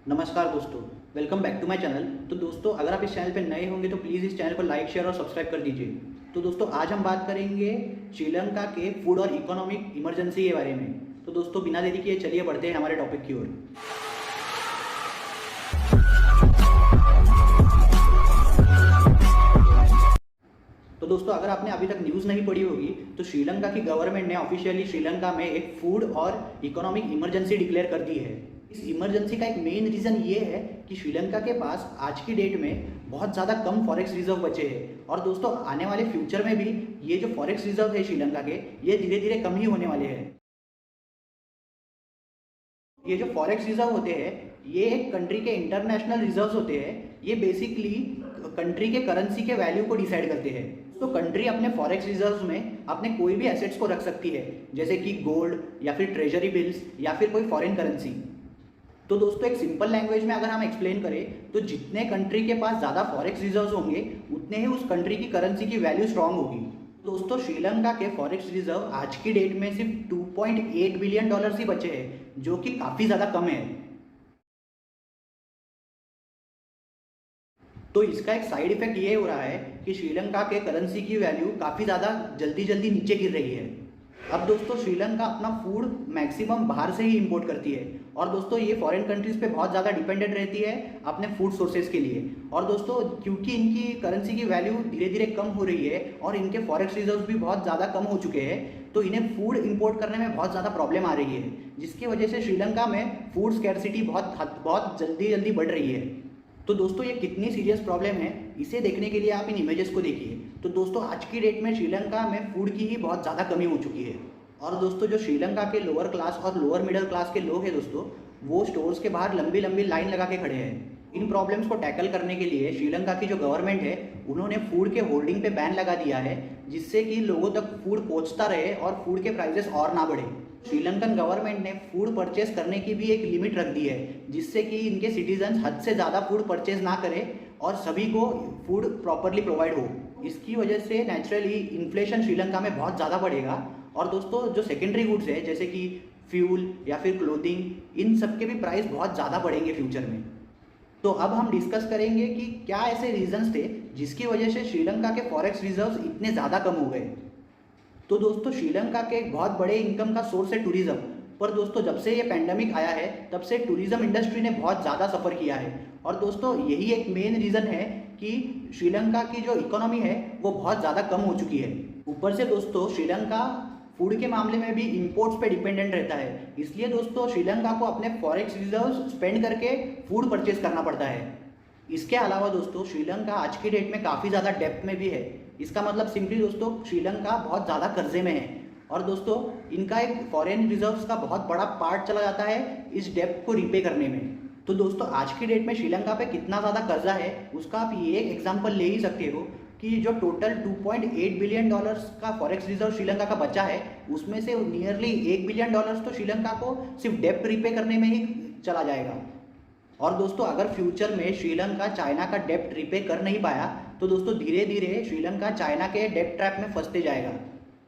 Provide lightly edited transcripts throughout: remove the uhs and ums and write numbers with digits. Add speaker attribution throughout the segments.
Speaker 1: नमस्कार दोस्तों, welcome back to my channel. तो दोस्तों, अगर आप इस चैनल पर नए होंगे तो प्लीज़ इस चैनल को लाइक, शेयर और सब्सक्राइब कर दीजिए। तो दोस्तों, आज हम बात करेंगे श्रीलंका के फूड और इकोनॉमिक इमरजेंसी के बारे में। तो दोस्तों, बिना देरी किए चलिए बढ़ते हैं हमारे टॉपिक की ओर। तो दोस्तों, अगर आपने अभी तक न्यूज़ नहीं पढ़ी होगी तो श्रीलंका की गवर्नमेंट ने ऑफिशियली श्रीलंका में एक फूड और इकोनॉमिक इमरजेंसी डिक्लेयर कर दी है। इस इमरजेंसी का एक मेन रीज़न ये है कि श्रीलंका के पास आज की डेट में बहुत ज़्यादा कम फॉरेक्स रिजर्व बचे हैं और दोस्तों आने वाले फ्यूचर में भी ये जो फॉरेक्स रिजर्व है श्रीलंका के, ये धीरे धीरे कम ही होने वाले हैं। ये जो फॉरेक्स रिजर्व होते हैं ये एक कंट्री के इंटरनेशनल रिजर्व्स होते हैं। ये बेसिकली कंट्री के करेंसी के वैल्यू को डिसाइड करते हैं। तो कंट्री अपने फॉरेक्स रिजर्व्स में अपने कोई भी एसेट्स को रख सकती है, जैसे कि गोल्ड या फिर ट्रेजरी बिल्स या फिर कोई फॉरेन करेंसी। तो दोस्तों, एक सिंपल लैंग्वेज में अगर हम एक्सप्लेन करें तो जितने कंट्री के पास ज़्यादा फॉरेक्स रिजर्व्स होंगे उतने ही उस कंट्री की करेंसी की वैल्यू स्ट्रांग होगी। दोस्तों, श्रीलंका के फॉरेक्स रिजर्व आज की डेट में सिर्फ $2.8 बिलियन ही बचे हैं, जो कि काफ़ी ज़्यादा कम है। तो इसका एक साइड इफेक्ट ये हो रहा है कि श्रीलंका के करेंसी की वैल्यू काफ़ी ज़्यादा जल्दी जल्दी नीचे गिर रही है। अब दोस्तों, श्रीलंका अपना फूड मैक्सिमम बाहर से ही इंपोर्ट करती है और दोस्तों ये फॉरेन कंट्रीज़ पे बहुत ज़्यादा डिपेंडेंट रहती है अपने फूड सोर्सेज के लिए। और दोस्तों, क्योंकि इनकी करेंसी की वैल्यू धीरे धीरे कम हो रही है और इनके फॉरेक्स रिजर्व्स भी बहुत ज़्यादा कम हो चुके हैं, तो इन्हें फूड इंपोर्ट करने में बहुत ज़्यादा प्रॉब्लम आ रही है, जिसकी वजह से श्रीलंका में फूड स्कैर्सिटी बहुत जल्दी जल्दी बढ़ रही है। तो दोस्तों, ये कितनी सीरियस प्रॉब्लम है इसे देखने के लिए आप इन इमेजेस को देखिए। तो दोस्तों, आज की डेट में श्रीलंका में फूड की ही बहुत ज़्यादा कमी हो चुकी है। और दोस्तों, जो श्रीलंका के लोअर क्लास और लोअर मिडिल क्लास के लोग हैं दोस्तों, वो स्टोर्स के बाहर लंबी लंबी लाइन लगा के खड़े हैं। इन प्रॉब्लम्स को टैकल करने के लिए श्रीलंका की जो गवर्नमेंट है उन्होंने फूड के होल्डिंग पे बैन लगा दिया है, जिससे कि लोगों तक फूड पहुंचता रहे और फूड के प्राइसेस और ना बढ़े। श्रीलंकन गवर्नमेंट ने फूड परचेज करने की भी एक लिमिट रख दी है, जिससे कि इनके सिटीजन्स हद से ज़्यादा फूड परचेज ना करें और सभी को फूड प्रॉपरली प्रोवाइड हो। इसकी वजह से नेचुरली इन्फ्लेशन श्रीलंका में बहुत ज़्यादा बढ़ेगा। और दोस्तों, जो सेकेंडरी गुड्स है जैसे कि फ्यूल या फिर क्लोथिंग, इन सब के भी प्राइस बहुत ज़्यादा बढ़ेंगे फ्यूचर में। तो अब हम डिस्कस करेंगे कि क्या ऐसे रीजंस थे जिसकी वजह से श्रीलंका के फॉरेक्स रिजर्व्स इतने ज़्यादा कम हो गए। तो दोस्तों, श्रीलंका के एक बहुत बड़े इनकम का सोर्स है टूरिज्म। पर दोस्तों, जब से ये पैंडमिक आया है तब से टूरिज्म इंडस्ट्री ने बहुत ज़्यादा सफ़र किया है। और दोस्तों, यही एक मेन रीज़न है कि श्रीलंका की जो इकोनॉमी है वो बहुत ज़्यादा कम हो चुकी है। ऊपर से दोस्तों, श्रीलंका फूड के मामले में भी इंपोर्ट्स पे डिपेंडेंट रहता है। इसलिए दोस्तों, श्रीलंका को अपने फॉरेक्स रिजर्व्स स्पेंड करके फूड परचेज करना पड़ता है। इसके अलावा दोस्तों, श्रीलंका आज की डेट में काफ़ी ज़्यादा डेप्थ में भी है। इसका मतलब सिंपली दोस्तों, श्रीलंका बहुत ज़्यादा कर्जे में है और दोस्तों इनका एक फॉरेन रिजर्व्स का बहुत बड़ा पार्ट चला जाता है इस डेप्थ को रिपे करने में। तो दोस्तों, आज की डेट में श्रीलंका पे कितना ज़्यादा कर्जा है उसका आप ये एक एग्जांपल ले ही सकते हो कि जो टोटल $2.8 बिलियन का फॉरेक्स रिजर्व श्रीलंका का बचा है, उसमें से नियरली $1 बिलियन तो श्रीलंका को सिर्फ डेप्थ रिपे करने में ही चला जाएगा। और दोस्तों, अगर फ्यूचर में श्रीलंका चाइना का डेप्ट रिपे कर नहीं पाया तो दोस्तों धीरे धीरे श्रीलंका चाइना के डेप्ट ट्रैप में फंसते जाएगा।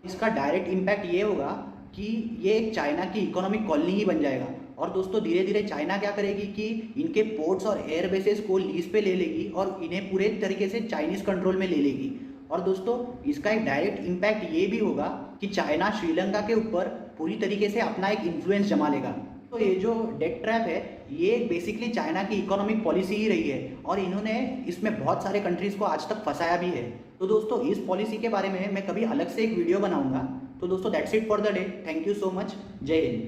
Speaker 1: इसका डायरेक्ट इम्पैक्ट ये होगा कि ये एक चाइना की इकोनॉमिक कॉलोनी ही बन जाएगा। और दोस्तों, धीरे धीरे चाइना क्या करेगी कि इनके पोर्ट्स और एयर बेसेस को लीज पे ले लेगी और इन्हें पूरे तरीके से चाइनीज़ कंट्रोल में ले लेगी। और दोस्तों, इसका एक डायरेक्ट इम्पैक्ट ये भी होगा कि चाइना श्रीलंका के ऊपर पूरी तरीके से अपना एक इन्फ्लुएंस जमा लेगा। तो ये जो डेट ट्रैप है ये बेसिकली चाइना की इकोनॉमिक पॉलिसी ही रही है और इन्होंने इसमें बहुत सारे कंट्रीज़ को आज तक फंसाया भी है। तो दोस्तों, इस पॉलिसी के बारे में मैं कभी अलग से एक वीडियो बनाऊंगा। तो दोस्तों, that's it for the day. Thank you so much. जय हिंद।